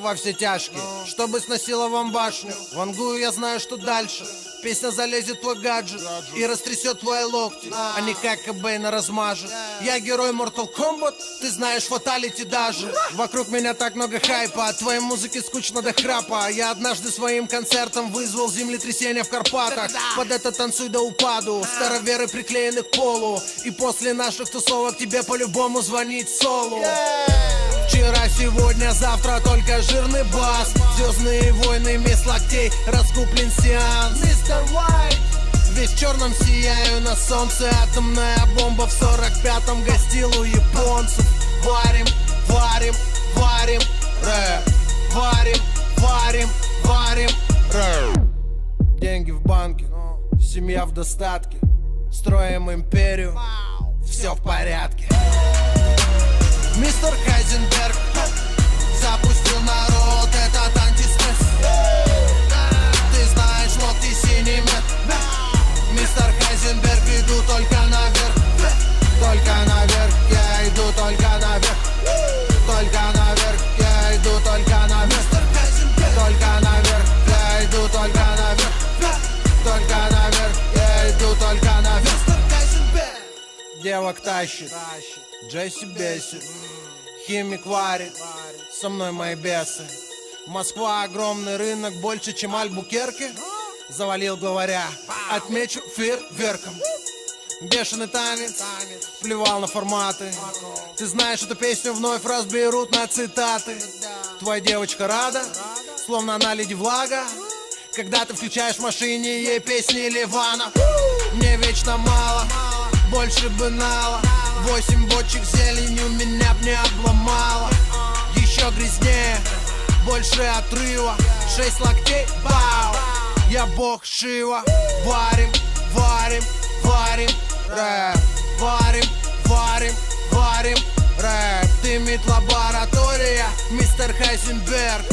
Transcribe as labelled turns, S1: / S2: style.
S1: во все тяжкие, чтобы сносила вам башню. Вангую, я знаю, что дальше. Песня залезет в твой гаджет и растрясет твои локти, а не как Кобейна размажет. Я герой Mortal Kombat, ты знаешь фаталити даже. Вокруг меня так много хайпа, от твоей музыки скучно до храпа. Я однажды своим концертом вызвал землетрясение в Карпатах. Под это танцуй до упаду, староверы приклеены к полу. И после наших тусовок тебе по-любому звонить солу. Вчера, сегодня, завтра только жирный бас. Звездные войны, мисс локтей, раскуплен сеанс. Мистер Уайт, весь в черном сияю на солнце. Атомная бомба в 45-м гостил у японцев. Варим, варим, варим рэп. Варим, варим, варим рэп. Деньги в банке, семья в достатке. Строим империю, все в порядке. Мистер Хайзенберг запустил народ этот антистресс. Ты знаешь, локти синий мед. Мистер Хайзенберг, иду только наверх. Только наверх, я иду только наверх. Только наверх, я иду только наверх. Только наверх, я иду только наверх. Только наверх, я иду только наверх. Девок тащит, Джесси бесит, химик варит, со мной мои бесы. Москва огромный рынок, больше, чем Альбукерке. Завалил главаря, отмечу фейерверком. Бешеный танец, плевал на форматы. Ты знаешь, эту песню вновь разберут на цитаты. Твоя девочка рада, словно она леди Влага, когда ты включаешь в машине ей песни Ливана. Мне вечно мало, больше бы нала. 8 бочек зеленью меня б не обломало. Еще грязнее, больше отрыва. 6 локтей, бау, я бог Шива. Варим, варим, варим рэп. Варим, варим, варим рэп. Ты мид лаборатория, мистер Хайзенберг.